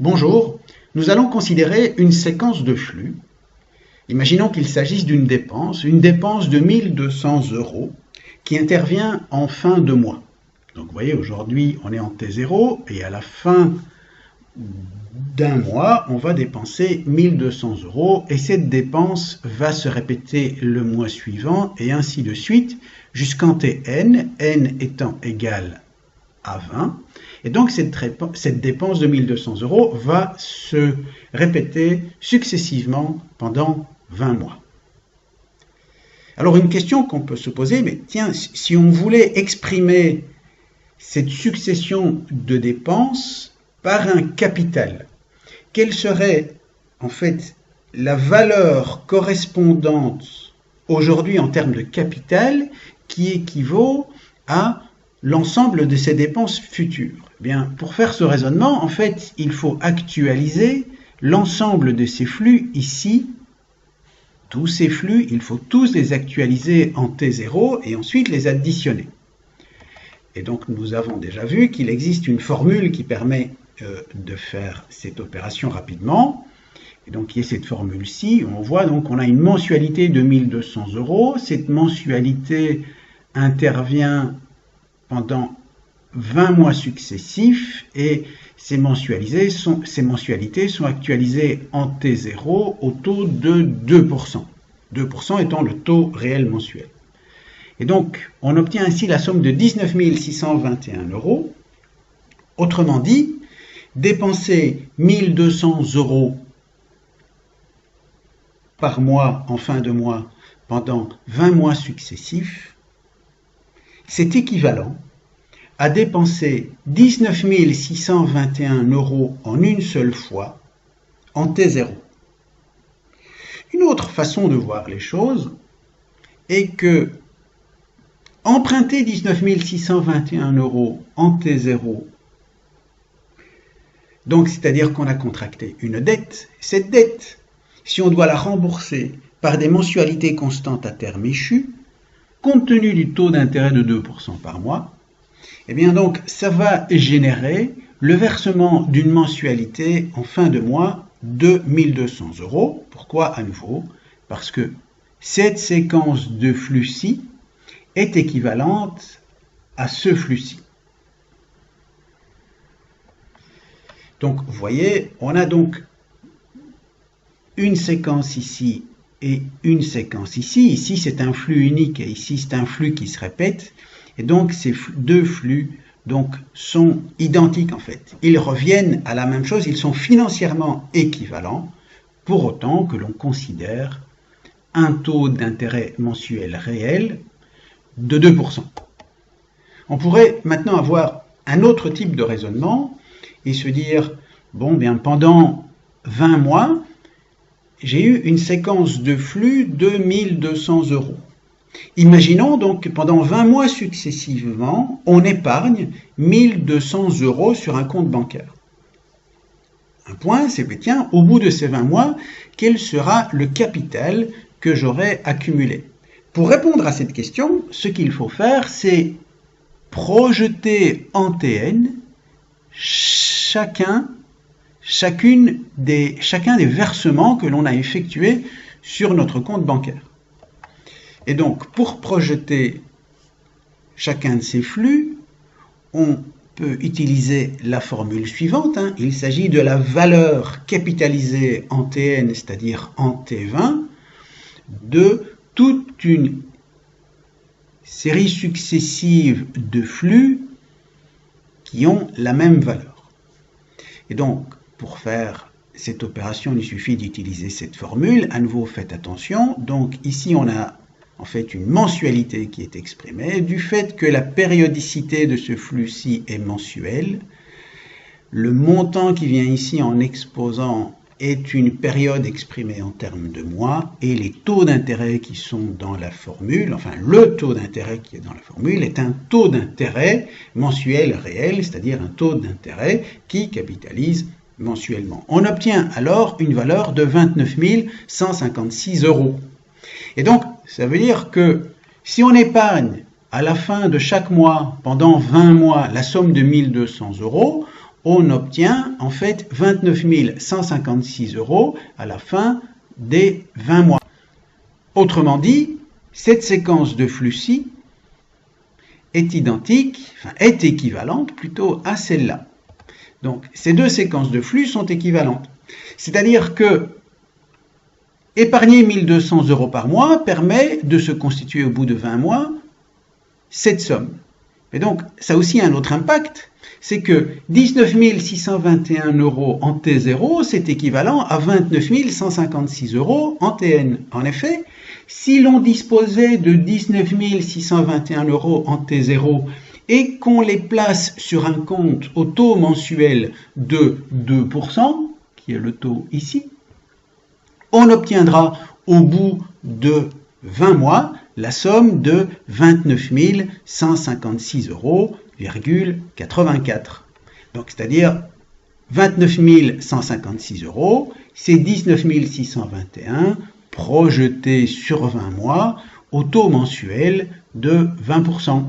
Bonjour, nous allons considérer une séquence de flux. Imaginons qu'il s'agisse d'une dépense de 1200 € qui intervient en fin de mois. Donc vous voyez, aujourd'hui on est en T0 et à la fin d'un mois, on va dépenser 1200 € et cette dépense va se répéter le mois suivant et ainsi de suite jusqu'en Tn, n étant égal à 20. Et donc cette dépense de 1200 € va se répéter successivement pendant 20 mois. Alors une question qu'on peut se poser, mais tiens, si on voulait exprimer cette succession de dépenses par un capital, quelle serait en fait la valeur correspondante aujourd'hui en termes de capital qui équivaut à l'ensemble de ces dépenses futures? Eh bien, pour faire ce raisonnement, en fait, il faut actualiser l'ensemble de ces flux ici. Tous ces flux, il faut tous les actualiser en T0 et ensuite les additionner. Et donc, nous avons déjà vu qu'il existe une formule qui permet de faire cette opération rapidement. Et donc, il y a cette formule-ci. On voit donc on a une mensualité de 1200 €. Cette mensualité intervient pendant 20 mois successifs et ces mensualités sont actualisées en T0 au taux de 2%. 2% étant le taux réel mensuel. Et donc, on obtient ainsi la somme de 19 621 €. Autrement dit, dépenser 1200 € par mois en fin de mois pendant 20 mois successifs, c'est équivalent à dépenser 19 621 € en une seule fois en T0. Une autre façon de voir les choses est que emprunter 19 621 € en T0, donc c'est-à-dire qu'on a contracté une dette, cette dette, si on doit la rembourser par des mensualités constantes à terme échu, compte tenu du taux d'intérêt de 2% par mois, eh bien donc ça va générer le versement d'une mensualité en fin de mois de 1200 €. Pourquoi à nouveau? Parce que cette séquence de flux-ci est équivalente à ce flux-ci. Donc vous voyez, on a donc une séquence ici et une séquence ici. Ici, c'est un flux unique et ici, c'est un flux qui se répète. Et donc, ces deux flux sont identiques en fait. Ils reviennent à la même chose, ils sont financièrement équivalents, pour autant que l'on considère un taux d'intérêt mensuel réel de 2%. On pourrait maintenant avoir un autre type de raisonnement et se dire, bon, bien, pendant 20 mois, j'ai eu une séquence de flux de 1200 €. Imaginons donc que pendant 20 mois successivement, on épargne 1200 € sur un compte bancaire. Un point, c'est que tiens, au bout de ces 20 mois, quel sera le capital que j'aurai accumulé? Pour répondre à cette question, ce qu'il faut faire, c'est projeter en Tn chacun des versements que l'on a effectués sur notre compte bancaire. Et donc, pour projeter chacun de ces flux, on peut utiliser la formule suivante. Il s'agit de la valeur capitalisée en Tn, c'est-à-dire en T20, de toute une série successive de flux qui ont la même valeur. Et donc, pour faire cette opération, il suffit d'utiliser cette formule. À nouveau, faites attention. Donc, ici, on a en fait une mensualité qui est exprimée. Du fait que la périodicité de ce flux-ci est mensuelle, le montant qui vient ici en exposant est une période exprimée en termes de mois et les taux d'intérêt qui sont dans la formule, enfin le taux d'intérêt qui est dans la formule est un taux d'intérêt mensuel réel, c'est-à-dire un taux d'intérêt qui capitalise mensuellement. On obtient alors une valeur de 29 156 €. Et donc, ça veut dire que si on épargne à la fin de chaque mois, pendant 20 mois, la somme de 1200 €, on obtient en fait 29 156 € à la fin des 20 mois. Autrement dit, cette séquence de flux-ci est équivalente plutôt à celle-là. Donc, ces deux séquences de flux sont équivalentes. C'est-à-dire que épargner 1 200 € par mois permet de se constituer au bout de 20 mois cette somme. Et donc, ça a aussi un autre impact, c'est que 19 621 € en T0, c'est équivalent à 29 156 € en Tn. En effet, si l'on disposait de 19 621 € en T0 et qu'on les place sur un compte au taux mensuel de 2%, qui est le taux ici, on obtiendra au bout de 20 mois la somme de 29 156 €,84. Donc, c'est-à-dire 29 156 €, c'est 19 621 projetés sur 20 mois au taux mensuel de 20%.